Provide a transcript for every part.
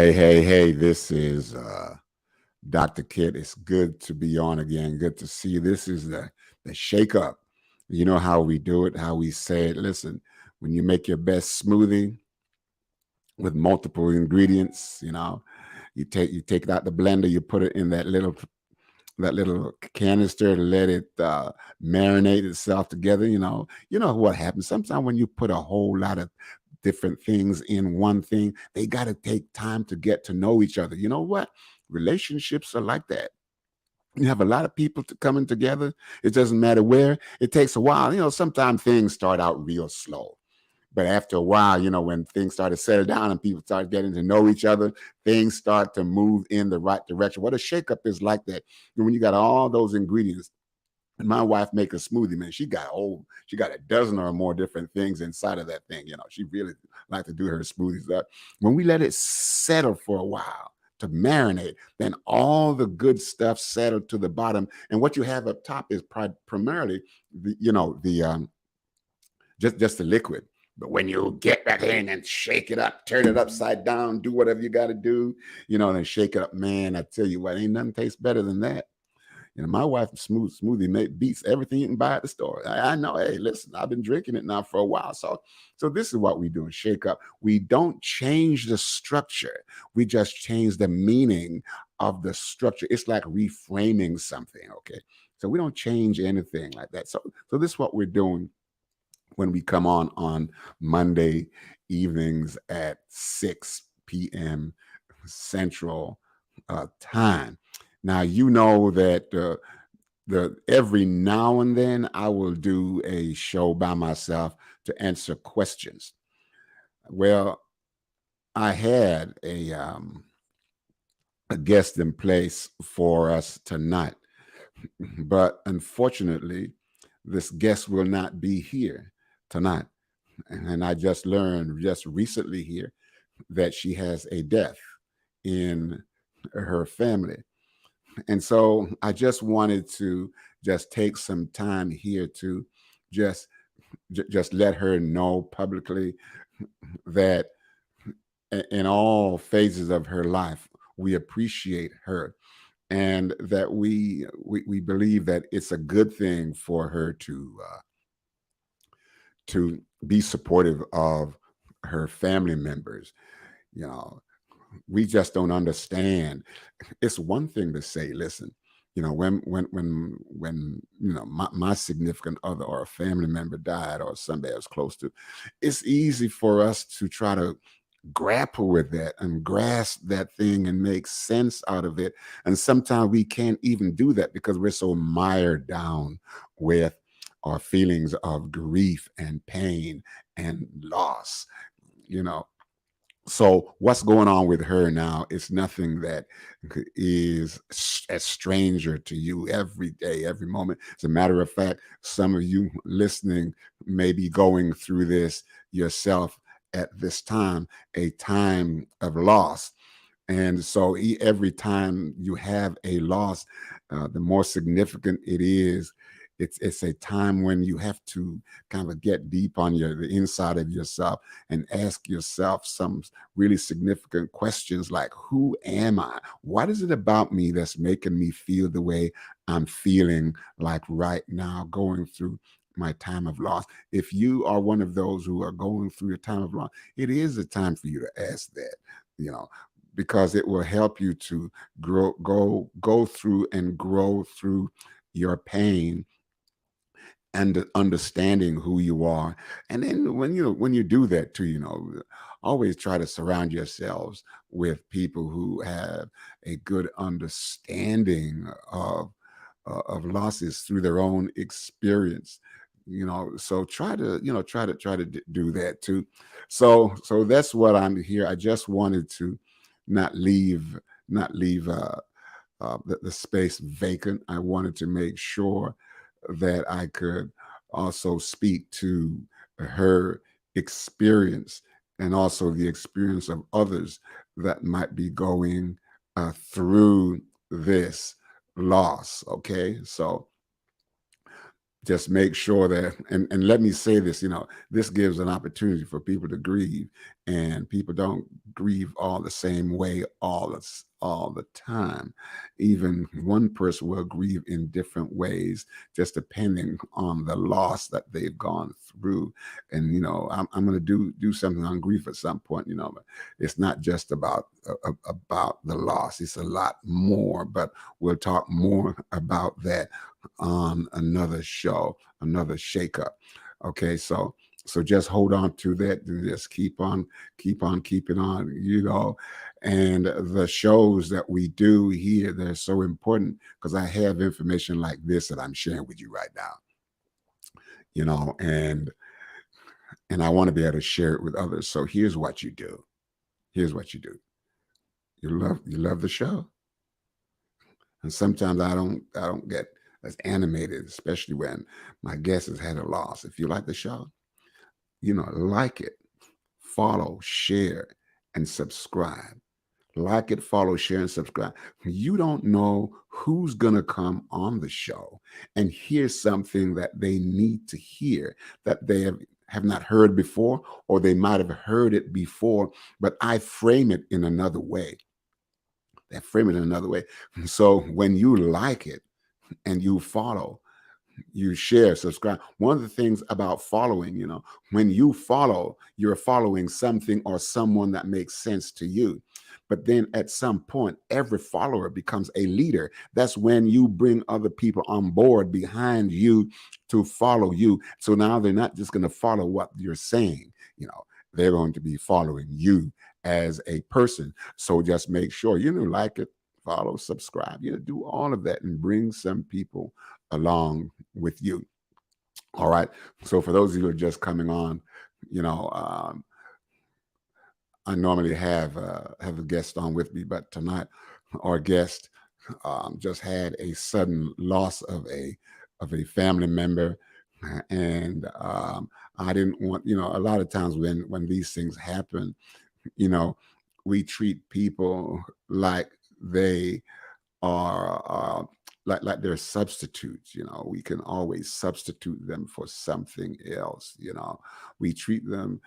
Hey, this is Dr. Kit. It's good to be on again. Good to see you. This is the shake up. You know how we do it, how we say it. Listen, when you make your best smoothie with multiple ingredients, you take it out the blender, you put it in that little canister to let it marinate itself together. You know what happens sometimes when you put a whole lot of different things in one thing. They got to take time to get to know each other. You know what? Relationships are like that. You have a lot of people coming together. It doesn't matter where. It takes a while. Sometimes things start out real slow. But after a while, when things start to settle down and people start getting to know each other, things start to move in the right direction. What a shakeup is like that. When you got all those ingredients, and my wife make a smoothie, man. She got a dozen or more different things inside of that thing. She really like to do her smoothies up. When we let it settle for a while to marinate, then all the good stuff settled to the bottom, and what you have up top is primarily the just the liquid. But when you get that in and shake it up, turn it upside down, do whatever you got to do, then shake it up, man. I tell you what, ain't nothing tastes better than that. My wife's smoothie beats everything you can buy at the store. I know. Hey, listen, I've been drinking it now for a while. So this is what we do in Shake Up. We don't change the structure. We just change the meaning of the structure. It's like reframing something. Okay. So we don't change anything like that. So this is what we're doing when we come on Monday evenings at 6 p.m. Central time. Now you know that the every now and then I will do a show by myself to answer questions. Well, I had a guest in place for us tonight, but unfortunately, this guest will not be here tonight. And I just learned just recently here that she has a death in her family. And so I just wanted to just take some time here to just just let her know publicly that in all phases of her life we appreciate her, and that we believe that it's a good thing for her to be supportive of her family members. You know, we just don't understand. It's one thing to say, listen, when my significant other or a family member died or somebody I was close to, it's easy for us to try to grapple with that and grasp that thing and make sense out of it. And sometimes we can't even do that because we're so mired down with our feelings of grief and pain and loss. You know, so what's going on with her now is nothing that is a stranger to you every day, every moment. As a matter of fact, some of you listening may be going through this yourself at this time, a time of loss. And so every time you have a loss, the more significant it is. It's a time when you have to kind of get deep on the inside of yourself and ask yourself some really significant questions like, who am I? What is it about me that's making me feel the way I'm feeling like right now, going through my time of loss? If you are one of those who are going through a time of loss, it is a time for you to ask that, you know, because it will help you to go through and grow through your pain and understanding who you are. And then when you do that too, always try to surround yourselves with people who have a good understanding of losses through their own experience. So try to do that too. So that's what I'm here. I just wanted to not leave the space vacant. I wanted to make sure that I could also speak to her experience and also the experience of others that might be going through this loss. Okay, so just make sure that, and let me say this, this gives an opportunity for people to grieve, and people don't grieve all the same way all the time. Even one person will grieve in different ways, just depending on the loss that they've gone through. And I'm going to do something on grief at some point, but it's not just about the loss. It's a lot more, but we'll talk more about that on another show, another shakeup. Okay, so just hold on to that and just keep on keeping on, and the shows that we do here, they're so important because I have information like this that I'm sharing with you right now, and I want to be able to share it with others. So here's what you do. Here's what you do. You love the show. And sometimes I don't get as animated, especially when my guest has had a loss. If you like the show, like it, follow, share, and subscribe. Like it, follow, share, and subscribe. You don't know who's gonna come on the show and hear something that they need to hear, that they have not heard before, or they might have heard it before, but I frame it in another way. They frame it in another way. So when you like it and you follow, you share, subscribe. One of the things about following, when you follow, you're following something or someone that makes sense to you. But then at some point, every follower becomes a leader. That's when you bring other people on board behind you to follow you. So now they're not just going to follow what you're saying, they're going to be following you as a person. So just make sure, like it, follow, subscribe, do all of that and bring some people along with you. All right. So for those of you who are just coming on, I normally have a guest on with me, but tonight our guest just had a sudden loss of a family member, and I didn't want, a lot of times when these things happen, you know, we treat people like they are like they're substitutes. We can always substitute them for something else. We treat them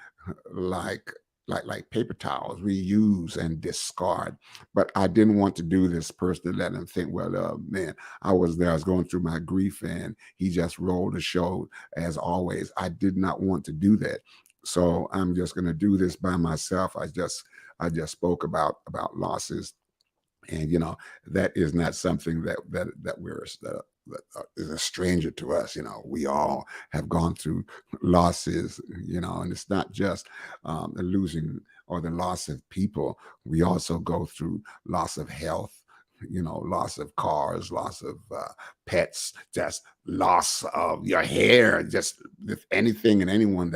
like like paper towels we use and discard. But I didn't want to do this person to let them think, well, man, I was there, I was going through my grief, and he just rolled the show as always. I did not want to do that. So I'm just going to do this by myself. I just spoke about losses, and that is not something that is a stranger to us. We all have gone through losses, and it's not just the losing or the loss of people. We also go through loss of health, loss of cars, loss of pets, just loss of your hair, just with anything and anyone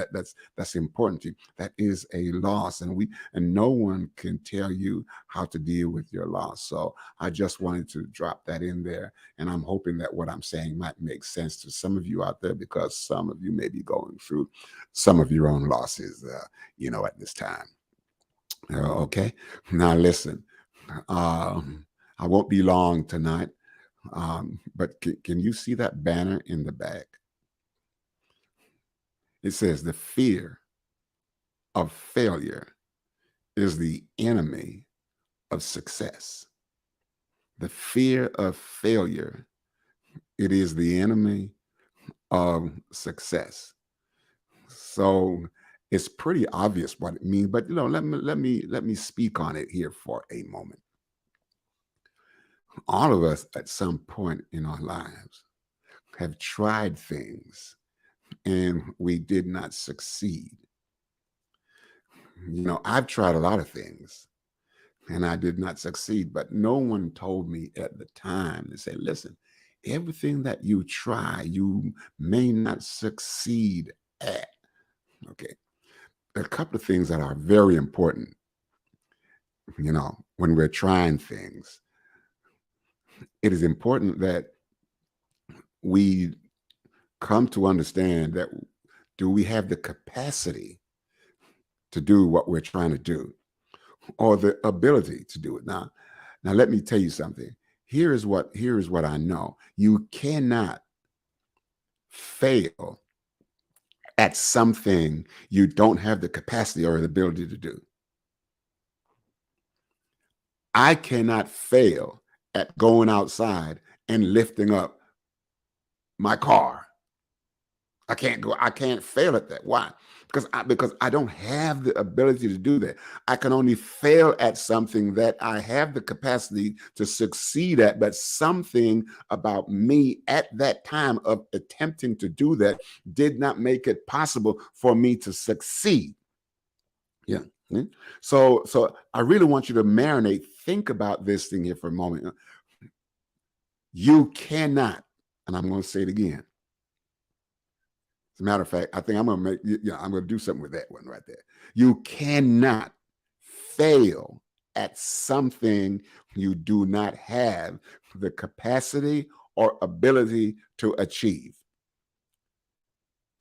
that's important to you. That is a loss, and no one can tell you how to deal with your loss. So I just wanted to drop that in there, and I'm hoping that what I'm saying might make sense to some of you out there, because some of you may be going through some of your own losses, at this time. Okay, now listen. I won't be long tonight, but can you see that banner in the back? It says the fear of failure is the enemy of success. The fear of failure, it is the enemy of success. So it's pretty obvious what it means, but let me speak on it here for a moment. All of us at some point in our lives have tried things and we did not succeed. I've tried a lot of things and I did not succeed, but no one told me at the time to say, listen, everything that you try, you may not succeed at. Okay. There are a couple of things that are very important, when we're trying things. It is important that we come to understand that, do we have the capacity to do what we're trying to do, or the ability to do it? Now let me tell you something. Here is what I know. You cannot fail at something you don't have the capacity or the ability to do. I cannot fail at going outside and lifting up my car. I can't fail at that. Why? Because I don't have the ability to do that. I can only fail at something that I have the capacity to succeed at, but something about me at that time of attempting to do that did not make it possible for me to succeed. Yeah. Mm. So I really want you to marinate, think about this thing here for a moment. You cannot, and I'm going to say it again. As a matter of fact, I think I'm going to I'm going to do something with that one right there. You cannot fail at something you do not have the capacity or ability to achieve.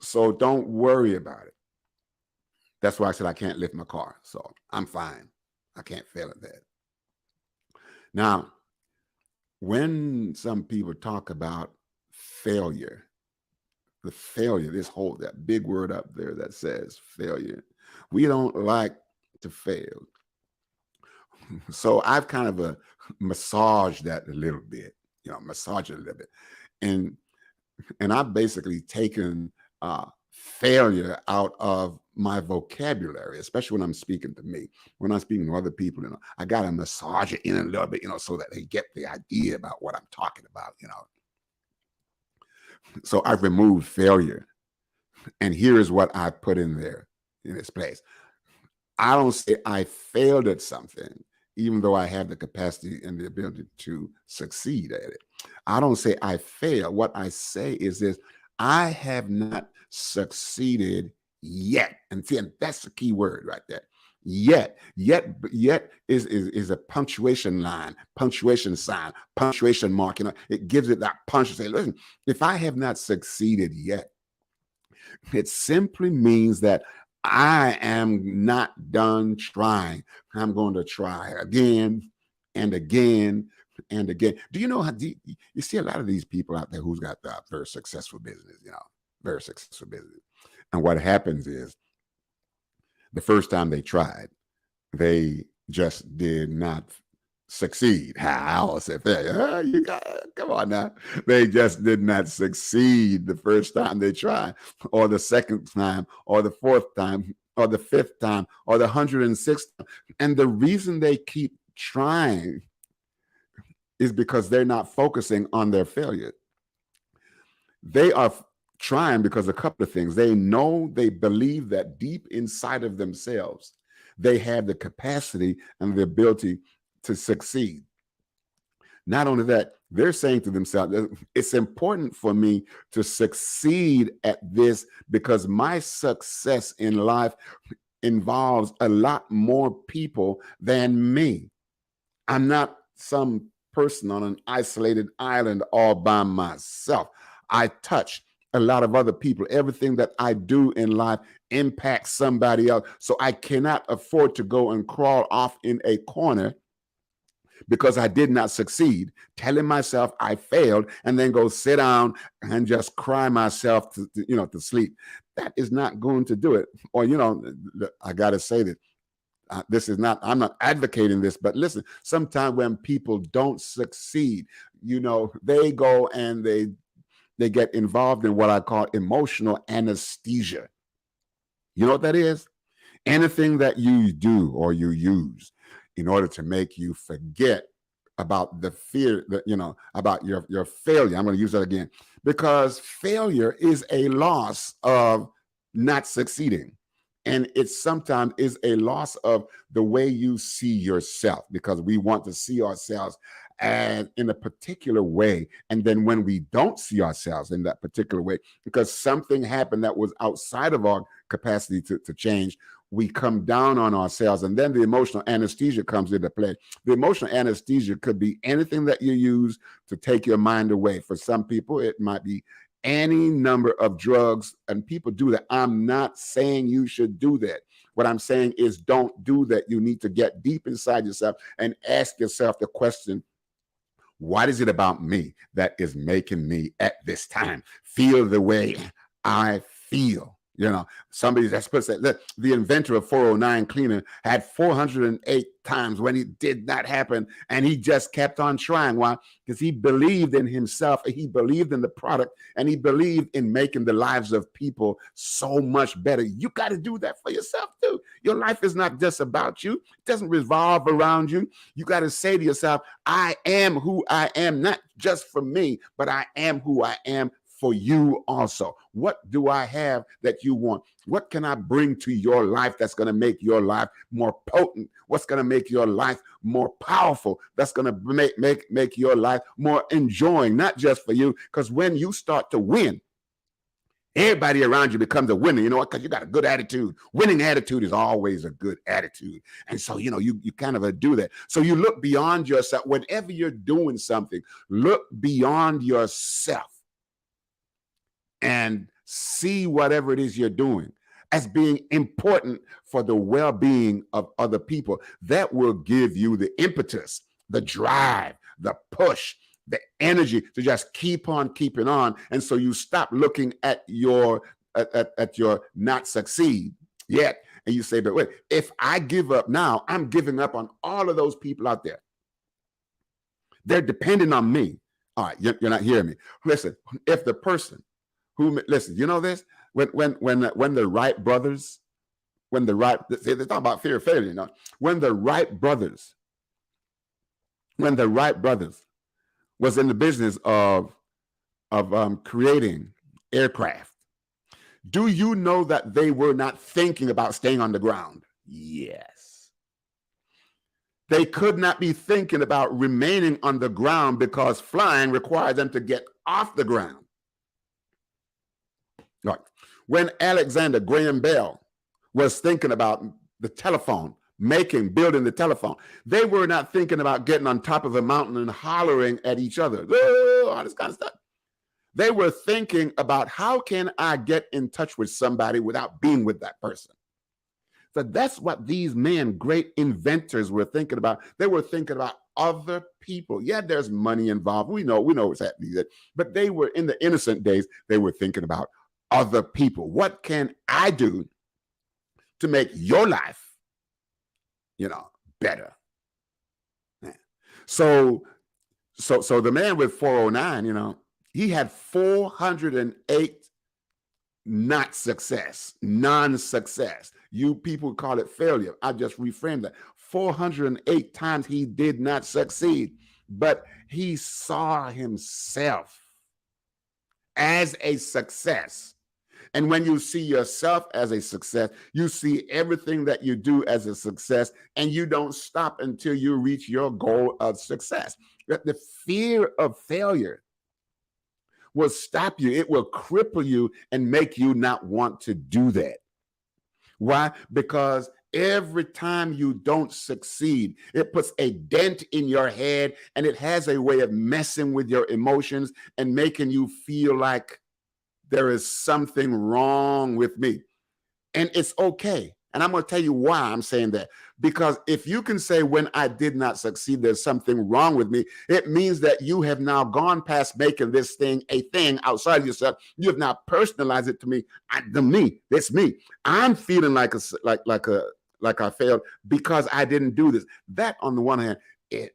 So don't worry about it. That's why I said I can't lift my car. So I'm fine. I can't fail at that. Now, when some people talk about failure, the failure, that big word up there that says failure, we don't like to fail. So I've kind of massaged that a little bit, massage it a little bit. And I've basically taken failure out of my vocabulary, especially when I'm speaking to me. When I'm speaking to other people, I got to massage it in a little bit, so that they get the idea about what I'm talking about, So I've removed failure. And here is what I put in there in its place. I don't say I failed at something, even though I have the capacity and the ability to succeed at it. I don't say I failed. What I say is this: I have not succeeded yet. And see, and that's the key word right there. Yet is a punctuation line, punctuation sign, punctuation mark. It gives it that punch to say, listen, if I have not succeeded yet, it simply means that I am not done trying. I'm going to try again and again and again. Do you know how you see a lot of these people out there who's got very successful business, very successful business. And what happens is the first time they tried, they just did not succeed. How? Say failure. You got, come on now. They just did not succeed the first time they tried, or the second time, or the fourth time, or the fifth time, or the 106th time. And the reason they keep trying is because they're not focusing on their failure. They are trying because a couple of things. They believe that deep inside of themselves, they have the capacity and the ability to succeed. Not only that, they're saying to themselves, it's important for me to succeed at this because my success in life involves a lot more people than me. I'm not some person on an isolated island all by myself. I touch a lot of other people. Everything that I do in life impacts somebody else. So I cannot afford to go and crawl off in a corner because I did not succeed, telling myself I failed, and then go sit down and just cry myself to sleep. That is not going to do it. Or, I got to say that I'm not advocating this, but listen, sometimes when people don't succeed, they go and they get involved in what I call emotional anesthesia. You know what that is? Anything that you do or you use in order to make you forget about the fear that, about your failure. I'm going to use that again, because failure is a loss of not succeeding. And it sometimes is a loss of the way you see yourself, because we want to see ourselves as in a particular way. And then when we don't see ourselves in that particular way, because something happened that was outside of our capacity to change, we come down on ourselves. And then the emotional anesthesia comes into play. The emotional anesthesia could be anything that you use to take your mind away. For some people, it might be any number of drugs, and people do that. I'm not saying you should do that. What I'm saying is don't do that. You need to get deep inside yourself and ask yourself the question, What is it about me that is making me at this time feel the way I feel? You know, somebody that's supposed to say, the inventor of 409 cleaner had 408 times when it did not happen, and he just kept on trying. Why? Because he believed in himself, he believed in the product, and he believed in making the lives of people so much better. You got to do that for yourself too. Your life is not just about you. It doesn't revolve around you. You got to say to yourself, I am who I am, not just for me, but I am who I am for you also. What do I have that you want? What can I bring to your life that's going to make your life more potent? What's going to make your life more powerful? That's going to make your life more enjoying, not just for you. Because when you start to win, everybody around you becomes a winner. You know what? Because you got a good attitude. Winning attitude is always a good attitude. And so, you know, you kind of do that. So you look beyond yourself. Whenever you're doing something, look beyond yourself and see whatever it is you're doing as being important for the well-being of other people. That will give you the impetus, the drive, the push, the energy to just keep on keeping on. And so you stop looking at your not succeed yet, and you say, but wait, if I give up now, I'm giving up on all of those people out there. They're depending on me. All right, you're not hearing me. Listen, if the person who, listen, you know this, when the Wright brothers, they're talking about fear of failure, you know, when the Wright brothers was in the business of creating aircraft, do you know that they were not thinking about staying on the ground? Yes. They could not be thinking about remaining on the ground because flying required them to get off the ground. Right. When Alexander Graham Bell was thinking about the telephone, building the telephone, they were not thinking about getting on top of a mountain and hollering at each other, all this kind of stuff. They were thinking about, how can I get in touch with somebody without being with that person? So that's what these men, great inventors, were thinking about. They were thinking about other people. Yeah, there's money involved. We know what's happening. But they were, in the innocent days, they were thinking about other people. What can I do to make your life, better? Yeah. So the man with 409, he had 408 non-success. You people call it failure. I just reframed that. 408 times he did not succeed, but he saw himself as a success. And when you see yourself as a success, you see everything that you do as a success, and you don't stop until you reach your goal of success. The fear of failure will stop you. It will cripple you and make you not want to do that. Why? Because every time you don't succeed, it puts a dent in your head, and it has a way of messing with your emotions and making you feel like there is something wrong with me. And it's okay. And I'm going to tell you why I'm saying that. Because if you can say, when I did not succeed, there's something wrong with me, it means that you have now gone past making this thing a thing outside of yourself. You have now personalized it to me. It's me. I'm feeling like I failed because I didn't do this. That, on the one hand, it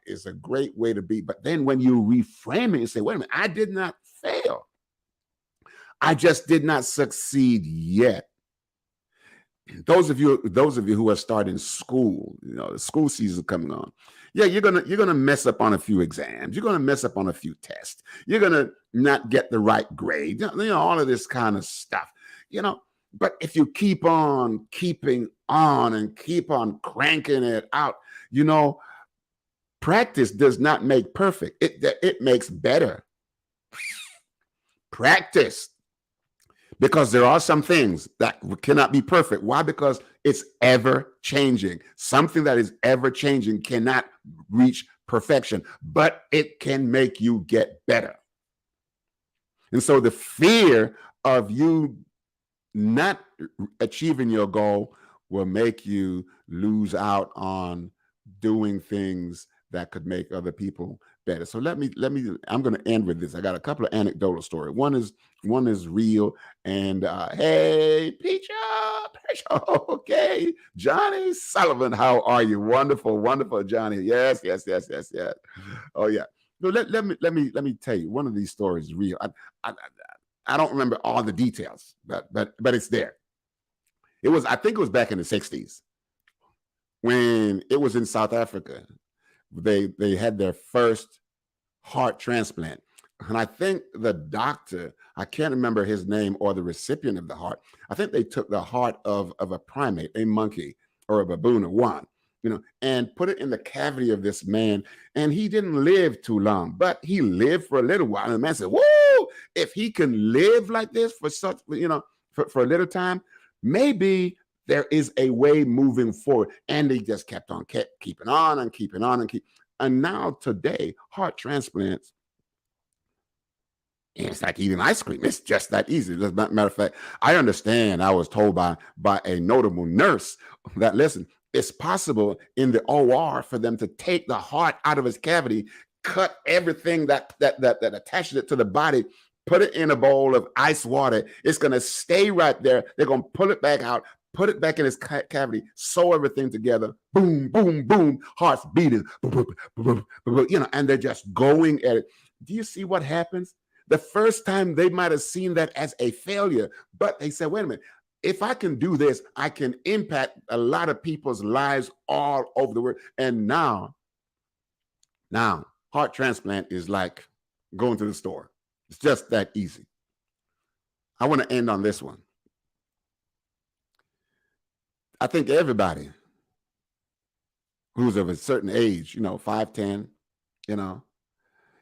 is a great way to be. But then when you reframe it and say, wait a minute, I did not fail. I just did not succeed yet. Those of you who are starting school, the school season coming on, yeah, you're gonna mess up on a few exams. You're gonna mess up on a few tests. You're gonna not get the right grade. All of this kind of stuff. But if you keep on keeping on and keep on cranking it out, practice does not make perfect. It makes better. Practice. Because there are some things that cannot be perfect. Why? Because it's ever changing. Something that is ever changing cannot reach perfection, but it can make you get better. And so the fear of you not achieving your goal will make you lose out on doing things that could make other people better. So I'm going to end with this. I got a couple of anecdotal stories. One is real. And hey, Peacher, okay, Johnny Sullivan, how are you? Wonderful, wonderful, Johnny. Yes, yes, yes, yes, yes. Oh yeah. No, let me tell you. One of these stories is real. I, I don't remember all the details, but it's there. I think it was back in the 60s when it was in South Africa. They had their first heart transplant. And I think the doctor, I can't remember his name or the recipient of the heart. I think they took the heart of a primate, a monkey or a baboon or one, and put it in the cavity of this man. And he didn't live too long, but he lived for a little while. And the man said, whoa, if he can live like this for such, for a little time, maybe there is a way moving forward. And they just kept keeping on and keeping on and and now today, heart transplants, it's like eating ice cream. It's just that easy. As a matter of fact, I understand. I was told by a notable nurse that, listen, it's possible in the OR for them to take the heart out of his cavity, cut everything that attaches it to the body, put it in a bowl of ice water. It's going to stay right there. They're going to pull it back out, put it back in his cavity, sew everything together. Boom, boom, boom. Heart's beating. Boom, boom, boom, boom, and they're just going at it. Do you see what happens? The first time they might have seen that as a failure, but they said, wait a minute, if I can do this, I can impact a lot of people's lives all over the world. And now heart transplant is like going to the store. It's just that easy. I want to end on this one. I think everybody who's of a certain age, 5'10",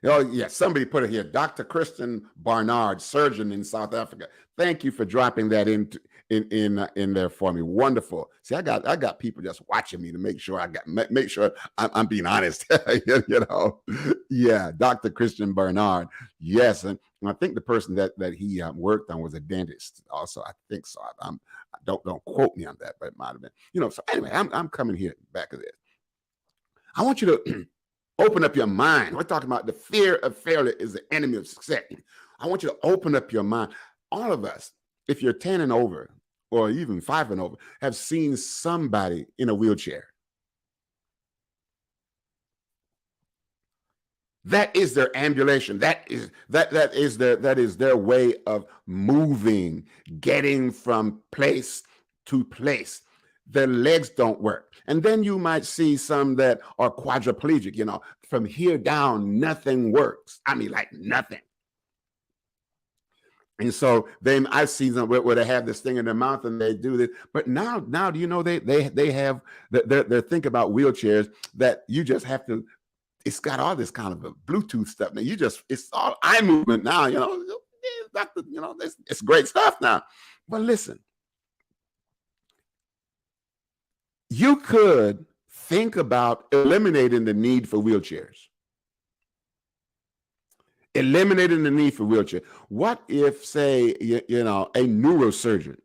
Oh, yeah, somebody put it here. Dr. Christian Barnard, surgeon in South Africa. Thank you for dropping that in there for me. Wonderful. See, I got people just watching me to make sure I'm being honest. Yeah, Dr. Christian Barnard. Yes, and I think the person that he worked on was a dentist. Also, I think so. Don't quote me on that, but it might have been. So anyway, I'm coming here back to this. I want you to open up your mind. We're talking about the fear of failure is the enemy of success. I want you to open up your mind. All of us, if you're 10 and over, or even 5 and over, have seen somebody in a wheelchair. That is their ambulation. That is their way of moving, getting from place to place. Their legs don't work. And then you might see some that are quadriplegic, from here down, nothing works. I mean, like nothing. And so I've seen them where they have this thing in their mouth and they do this. But now, do you know they have, they're thinking about wheelchairs that you just have to, it's got all this kind of a Bluetooth stuff. Now it's all eye movement now, it's great stuff now. But listen, you could think about eliminating the need for wheelchairs. Eliminating the need for wheelchair. What if, say, a neurosurgeon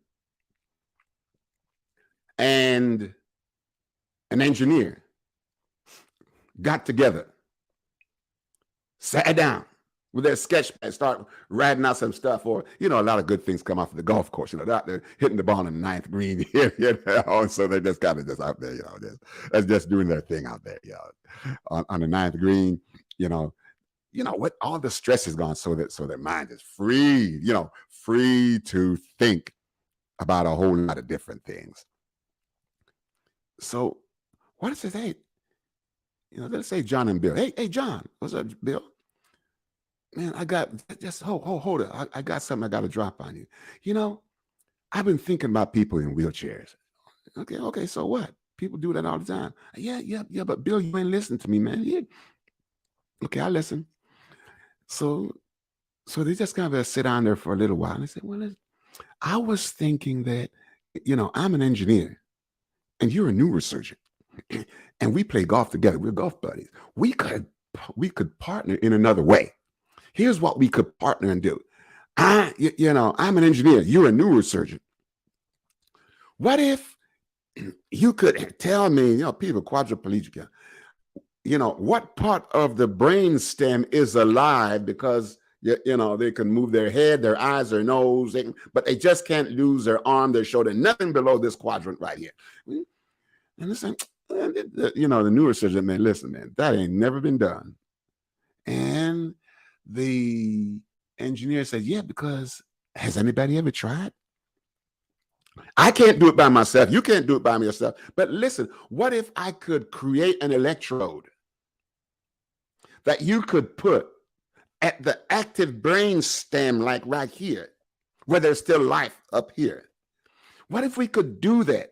and an engineer got together, sat down with their sketch pad, start writing out some stuff, or, a lot of good things come off of the golf course, they're hitting the ball in the 9th green, so they just kind of just out there, just doing their thing out there, on the 9th green, what all the stress is gone, so their mind is free, free to think about a whole lot of different things. So what does it say? Let's say John and Bill. Hey, John, what's up, Bill? Man, I got just hold it. I got something I got to drop on you. I've been thinking about people in wheelchairs. Okay, so what? People do that all the time. Yeah, but Bill, you ain't listening to me, man. Yeah. Okay, I listen. So they just kind of sit down there for a little while and they say, well, I was thinking that, I'm an engineer and you're a neurosurgeon and we play golf together. We're golf buddies. We could partner in another way. Here's what we could partner and do. I'm an engineer. You're a neurosurgeon. What if you could tell me, people quadriplegic, what part of the brain stem is alive, because they can move their head, their eyes, their nose, but they just can't lose their arm, their shoulder, nothing below this quadrant right here. And listen, the neurosurgeon, man, listen, man, that ain't never been done. And the engineer said, yeah, because has anybody ever tried? I can't do it by myself. You can't do it by yourself. But listen, what if I could create an electrode that you could put at the active brain stem, like right here, where there's still life up here? What if we could do that?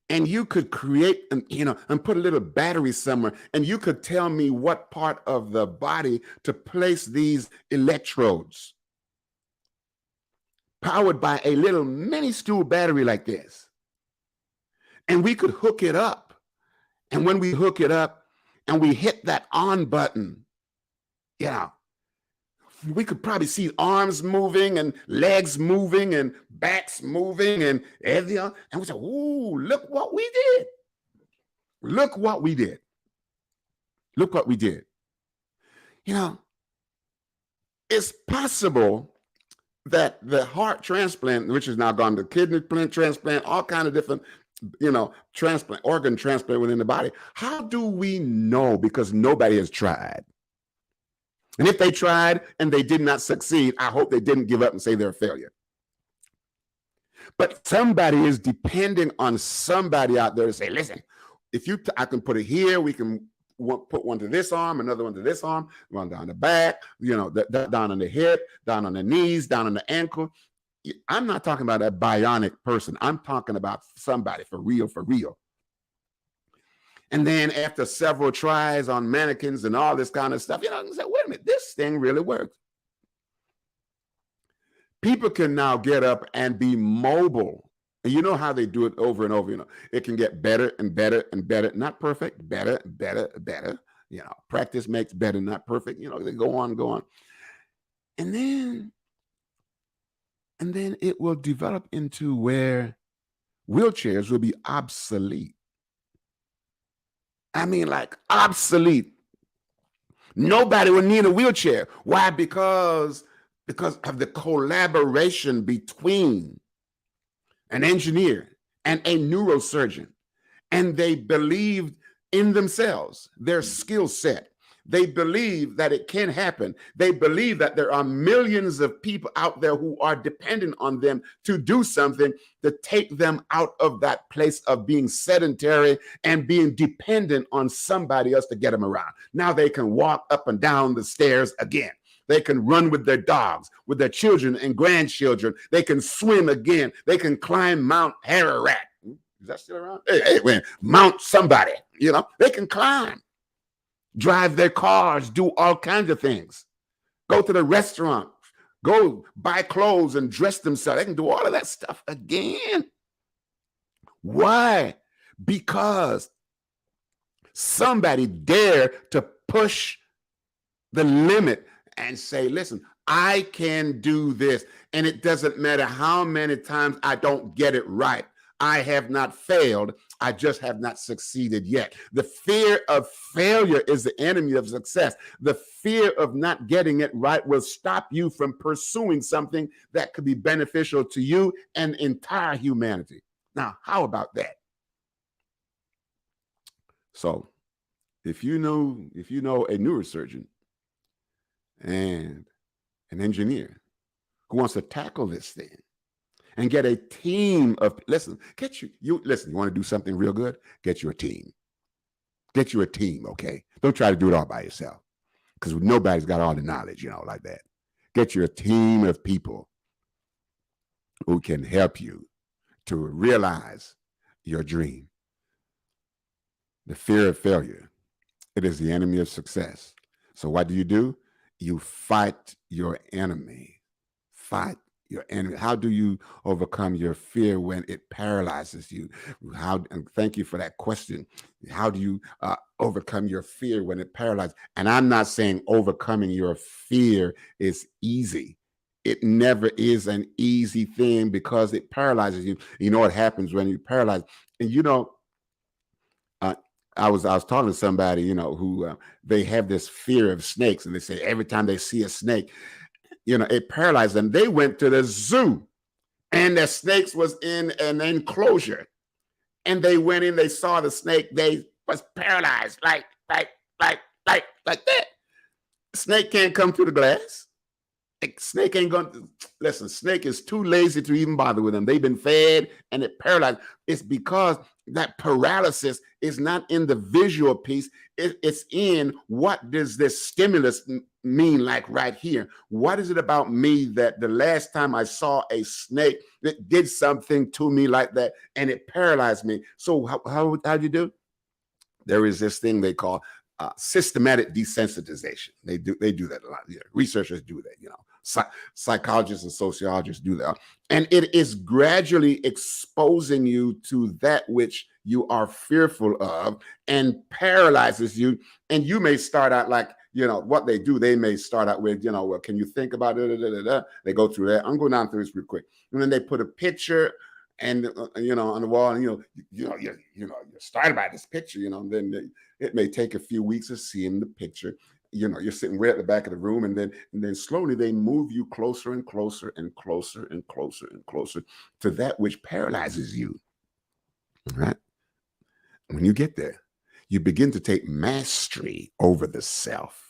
And you could create and put a little battery somewhere, and you could tell me what part of the body to place these electrodes, powered by a little mini stool battery like this. And we could hook it up. And when we hook it up and we hit that on button, we could probably see arms moving and legs moving and backs moving and everything. And we say, ooh, look what we did. Look what we did. Look what we did. It's possible that the heart transplant, which has now gone to kidney transplant, all kind of different, transplant, organ transplant within the body. How do we know? Because nobody has tried. And if they tried and they did not succeed, I hope they didn't give up and say they're a failure. But somebody is depending on somebody out there to say, listen, I can put it here, we can put one to this arm, another one to this arm, one down the back, down on the hip, down on the knees, down on the ankle. I'm not talking about a bionic person. I'm talking about somebody for real, for real. And then after several tries on mannequins and all this kind of stuff, you say, wait a minute, this thing really works. People can now get up and be mobile. And you know how they do it over and over. It can get better and better and better. Not perfect, better, better, better. Practice makes better, not perfect. They go on. And then it will develop into where wheelchairs will be obsolete. I mean, like obsolete. Nobody will need a wheelchair. Why? Because of the collaboration between an engineer and a neurosurgeon. And they believed in themselves, their skill set. They believe that it can happen. They believe that there are millions of people out there who are dependent on them to do something to take them out of that place of being sedentary and being dependent on somebody else to get them around. Now they can walk up and down the stairs again. They can run with their dogs, with their children and grandchildren. They can swim again. They can climb Mount Ararat. Is that still around? Hey, Mount somebody. They can climb. Drive their cars, do all kinds of things. Go to the restaurant, go buy clothes and dress themselves. They can do all of that stuff again. Why? Because somebody dared to push the limit and say, listen, I can do this. And it doesn't matter how many times I don't get it right. I have not failed. I just have not succeeded yet. The fear of failure is the enemy of success. The fear of not getting it right will stop you from pursuing something that could be beneficial to you and entire humanity. Now, how about that? So, if you know a neurosurgeon and an engineer who wants to tackle this thing, and get a team of, listen, you want to do something real good? Get you a team. Get you a team, okay? Don't try to do it all by yourself, because nobody's got all the knowledge, like that. Get you a team of people who can help you to realize your dream. The fear of failure, it is the enemy of success. So what do? You fight your enemy. Fight your enemy. How do you overcome your fear when it paralyzes you? And thank you for that question. How do you overcome your fear when it paralyzes? And I'm not saying overcoming your fear is easy. It never is an easy thing, because it paralyzes you. You know what happens when you paralyze? And I was talking to somebody, who they have this fear of snakes, and they say every time they see a snake, it paralyzed them. They went to the zoo, and the snakes was in an enclosure, and they went in, they saw the snake, they was paralyzed, like that. Snake can't come through the glass. Snake ain't going to listen. Snake is too lazy to even bother with them. They've been fed and it paralyzed. It's because that paralysis is not in the visual piece. It's in what does this stimulus mean, like right here. What is it about me that the last time I saw a snake, it did something to me like that and it paralyzed me? So how do you do? There is this thing they call systematic desensitization. They do that a lot. Researchers do that. Psychologists and sociologists do that, and it is gradually exposing you to that which you are fearful of, and paralyzes you. And you may start out like what they do. They may start out with well, can you think about it? They go through that. I'm going down through this real quick, and then they put a picture and on the wall, and you're started by this picture, then it may take a few weeks of seeing the picture. You're sitting right at the back of the room, and then slowly they move you closer and closer and closer and closer and closer to that which paralyzes you. All right. When you get there, you begin to take mastery over the self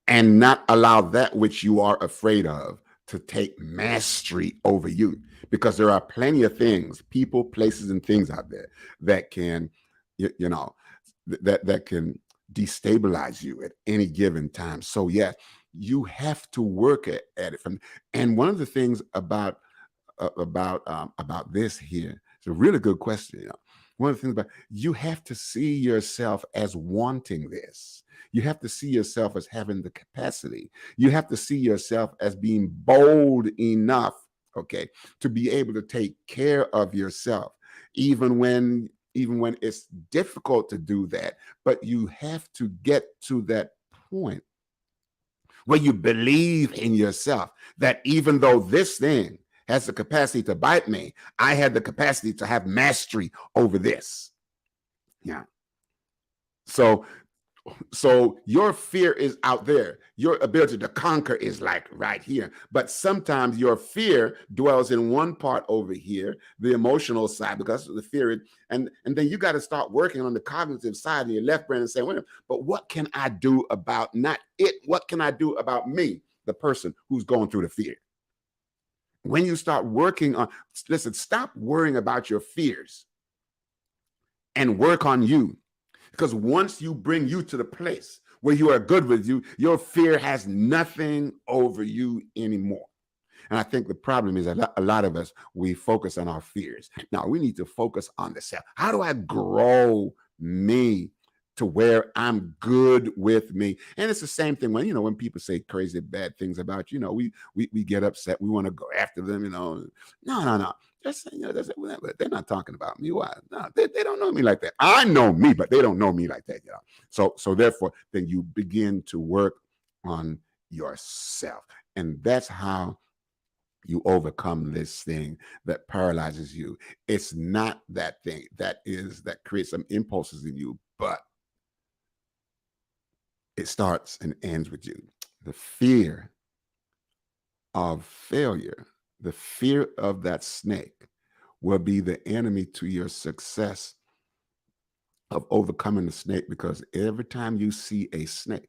and not allow that which you are afraid of to take mastery over you, because there are plenty of things, people, places, and things out there that can, that can destabilize you at any given time. So yeah, you have to work at it from. And one of the things about this here, it's a really good question. One of the things about, you have to see yourself as wanting this. You have to see yourself as having the capacity. You have to see yourself as being bold enough, okay, to be able to take care of yourself, even when it's difficult to do that. But you have to get to that point where you believe in yourself, that even though this thing has the capacity to bite me, I had the capacity to have mastery over this. Yeah. So your fear is out there. Your ability to conquer is like right here. But sometimes your fear dwells in one part over here, the emotional side, because of the fear. And then you got to start working on the cognitive side of your left brain and say, wait, but what can I do about not it? What can I do about me, the person who's going through the fear? When you start working on, listen, stop worrying about your fears and work on you. Because once you bring you to the place where you are good with you, your fear has nothing over you anymore. And I think the problem is a lot of us, we focus on our fears. Now, we need to focus on the self. How do I grow me to where I'm good with me? And it's the same thing when people say crazy bad things about you, we get upset. We want to go after them. No. They're not talking about me. Why? No, they don't know me like that. I know me, but they don't know me like that. So therefore, then you begin to work on yourself, and that's how you overcome this thing that paralyzes you. It's not that thing that creates some impulses in you, but it starts and ends with you. The fear of failure, the fear of that snake, will be the enemy to your success of overcoming the snake, because every time you see a snake,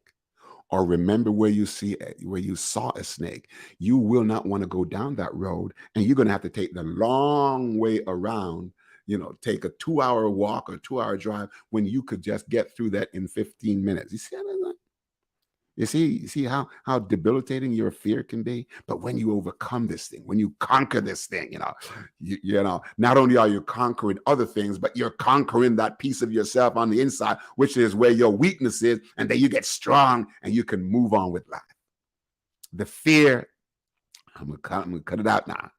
or remember where you saw a snake, you will not want to go down that road, and you're going to have to take the long way around, take a 2-hour walk or 2-hour drive, when you could just get through that in 15 minutes. You see how that? You see how debilitating your fear can be? But when you overcome this thing, when you conquer this thing, not only are you conquering other things, but you're conquering that piece of yourself on the inside, which is where your weakness is, and then you get strong and you can move on with life. The fear, I'm gonna cut it out now,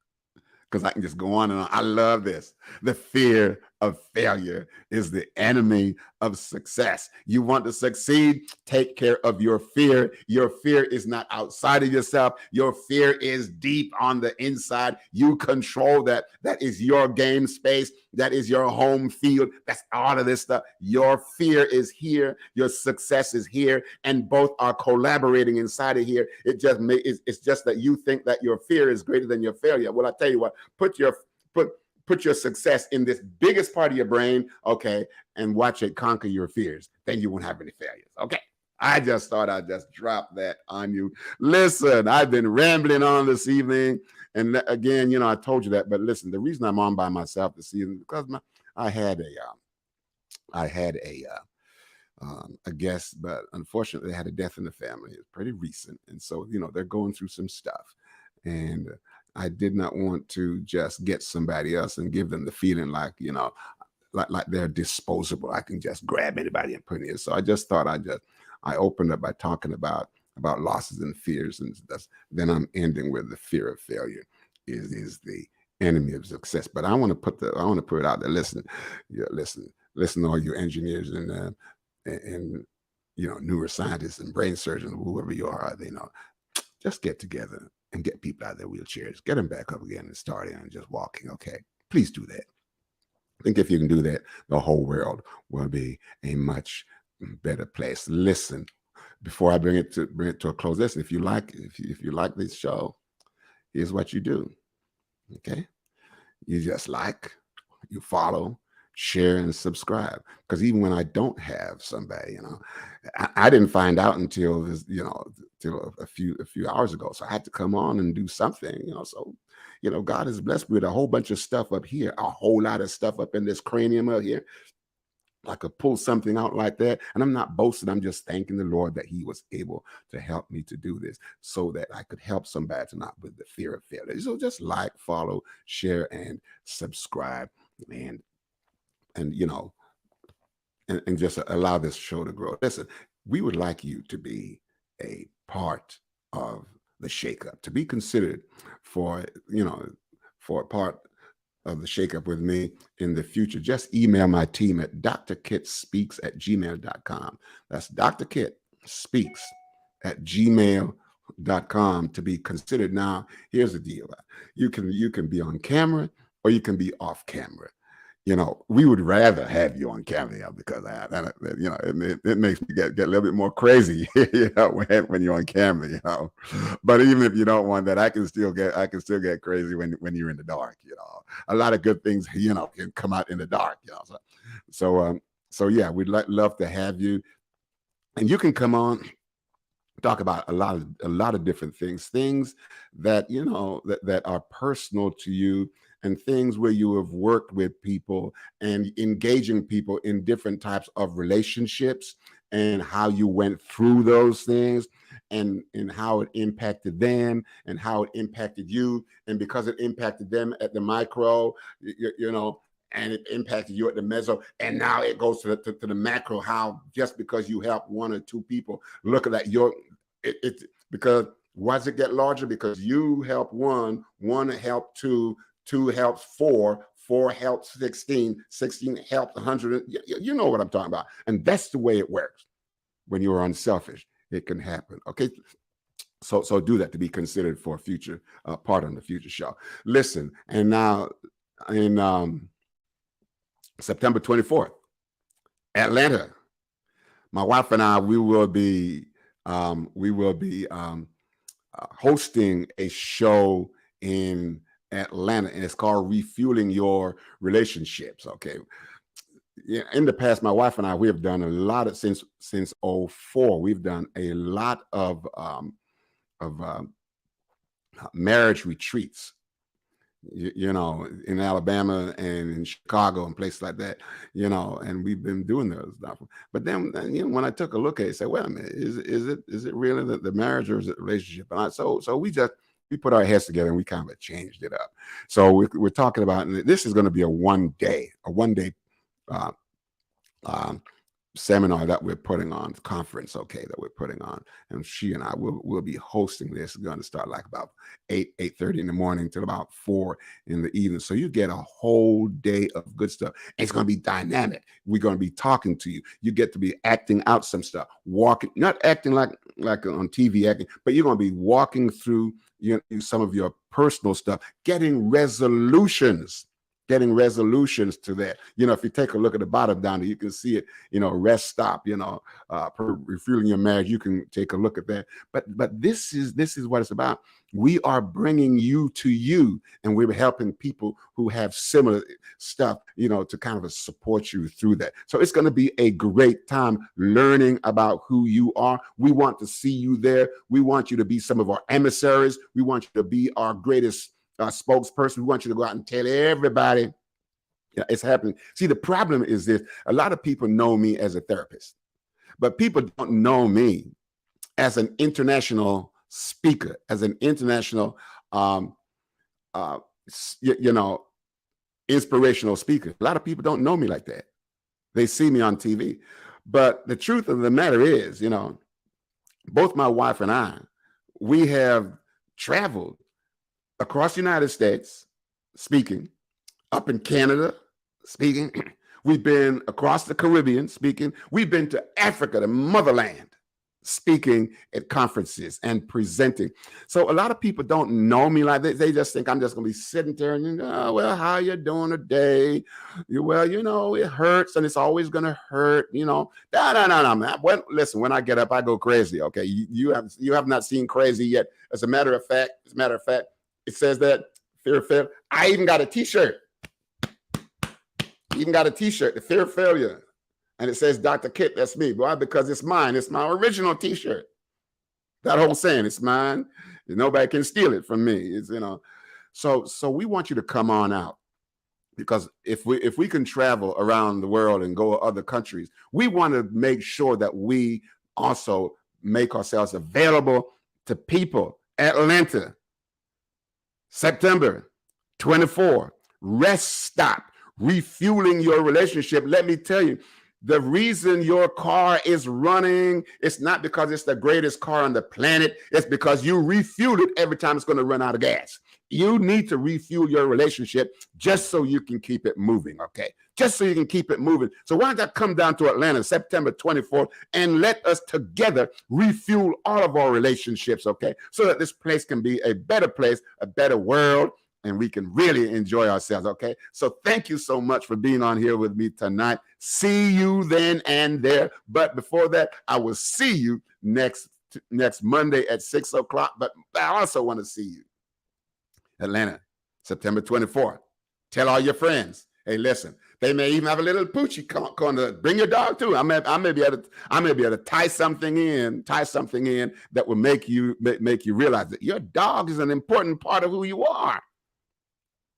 because I can just go on and on. I love this. The fear of failure is the enemy of success. You want to succeed, take care of your fear. Your fear is not outside of yourself. Your fear is deep on the inside. You control that. That is your game space. That is your home field. That's all of this stuff. Your fear is here. Your success is here, and both are collaborating inside of here. It's just that you think that your fear is greater than your failure. Well, I tell you what, put your success in this biggest part of your brain, okay, and watch it conquer your fears. Then you won't have any failures. Okay. I just thought I'd just drop that on you. Listen, I've been rambling on this evening. And again, I told you that, but listen, the reason I'm on by myself this evening is because I had a guest, but unfortunately they had a death in the family. It's pretty recent. And so, they're going through some stuff. And I did not want to just get somebody else and give them the feeling like, like they're disposable. I can just grab anybody and put it in. So I just thought I opened up by talking about losses and fears, and then I'm ending with the fear of failure is the enemy of success. But I want to put it out there. Listen, listen, all you engineers and neuroscientists and brain surgeons, whoever you are, just get together and get people out of their wheelchairs, get them back up again and start in and just walking. Okay, please do that. I think if you can do that, the whole world will be a much better place. Listen, before I bring it to a close, listen, if you like this show, here's what you do. Okay, you just you follow, share, and subscribe. Because even when I don't have somebody, I didn't find out until this, till a few hours ago. So I had to come on and do something, So, God has blessed me with a whole bunch of stuff up here, a whole lot of stuff up in this cranium up here. I could pull something out like that. And I'm not boasting. I'm just thanking the Lord that he was able to help me to do this so that I could help somebody to not with the fear of failure. So just follow, share, and subscribe. And just allow this show to grow. Listen, we would like you to be a part of the shakeup, to be considered for a part of the shakeup with me in the future. Just email my team at drkitspeaks@gmail.com. That's drkitspeaks@gmail.com to be considered. Now, here's the deal. You can be on camera or you can be off camera. We would rather have you on camera because it makes me get a little bit more crazy, when you're on camera, But even if you don't want that, I can still get crazy when you're in the dark, A lot of good things, can come out in the dark, So yeah, we'd love to have you, and you can come on, talk about a lot of different things that that are personal to you, and things where you have worked with people and engaging people in different types of relationships, and how you went through those things, and how it impacted them and how it impacted you. And because it impacted them at the micro, and it impacted you at the meso, and now it goes to the macro, how just because you help one or two people, look at that, because why does it get larger? Because you help one helped two helps four helps 16 helps 100. You know what I'm talking about. And that's the way it works. When you're unselfish, it can happen. Okay, so do that to be considered for a future part on the future show. Listen, and now in September 24th, Atlanta, my wife and I, we will be hosting a show in Atlanta, and it's called Refueling Your Relationships. Okay. Yeah, in the past, my wife and I, we have done a lot of since 2004. We've done a lot of marriage retreats, in Alabama and in Chicago and places like that, and we've been doing those stuff. But then, when I took a look at it, I said, wait a minute, is it really the marriage, or is it the relationship? And so we put our heads together and we kind of changed it up. So we're talking about, and this is going to be a one day seminar that we're putting on, conference, okay, that we're putting on, and she and I will be hosting this. It's going to start like about 8:30 in the morning till about 4 in the evening. So you get a whole day of good stuff. And it's going to be dynamic. We're going to be talking to you. You get to be acting out some stuff, walking, not acting like on TV acting, but you're going to be walking through some of your personal stuff, getting resolutions to that. If you take a look at the bottom down there, you can see it, rest stop, refueling your marriage. You can take a look at that. But this is what it's about. We are bringing you to you, and we're helping people who have similar stuff, to kind of support you through that. So it's going to be a great time learning about who you are. We want to see you there. We want you to be some of our emissaries. We want you to be our greatest spokesperson. We want you to go out and tell everybody it's happening. See, the problem is this: a lot of people know me as a therapist, but people don't know me as an international speaker, as an international, inspirational speaker. A lot of people don't know me like that. They see me on TV, but the truth of the matter is, both my wife and I, we have traveled across the United States speaking, up in Canada speaking. We've been across the Caribbean speaking. We've been to Africa, the motherland, speaking at conferences and presenting. So a lot of people don't know me like that. They just think I'm just going to be sitting there and, well, how you doing today? Well, it hurts and it's always going to hurt, No, man. Listen, when I get up, I go crazy. Okay. You have not seen crazy yet. As a matter of fact, it says that fear of failure. I even got a t-shirt. The fear of failure. And it says Dr. Kit, that's me. Why? Because it's mine. It's my original t-shirt. That whole saying, it's mine. Nobody can steal it from me. It's, So we want you to come on out, because if we can travel around the world and go to other countries, we want to make sure that we also make ourselves available to people. Atlanta, September 24, rest stop, refueling your relationship. Let me tell you, the reason your car is running, it's not because it's the greatest car on the planet. It's because you refuel it every time it's going to run out of gas. You need to refuel your relationship just so you can keep it moving, okay? Just so you can keep it moving. So why don't I come down to Atlanta, September 24th, and let us together refuel all of our relationships, okay? So that this place can be a better place, a better world, and we can really enjoy ourselves, okay? So thank you so much for being on here with me tonight. See you then and there. But before that, I will see you next Monday at 6 o'clock. But I also want to see you. Atlanta, September 24th. Tell all your friends. Hey, listen, they may even have a little poochie corner. Bring your dog too. I may be able to tie something in that will make you realize that your dog is an important part of who you are.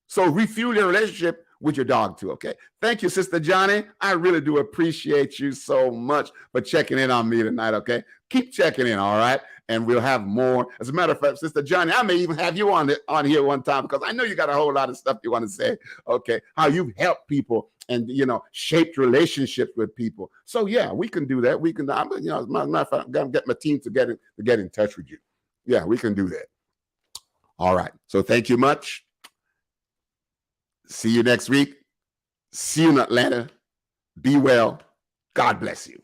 So refuel your relationship with your dog too, okay? Thank you, Sister Johnny. I really do appreciate you so much for checking in on me tonight, okay? Keep checking in, all right? And we'll have more. As a matter of fact, Sister Johnny, I may even have you on here one time, because I know you got a whole lot of stuff you want to say, okay? How you've helped people and, shaped relationships with people. So, yeah, we can do that. We can, as a matter of fact, I'm going to get my team to get in touch with you. Yeah, we can do that. All right. So thank you much. See you next week. See you in Atlanta. Be well. God bless you.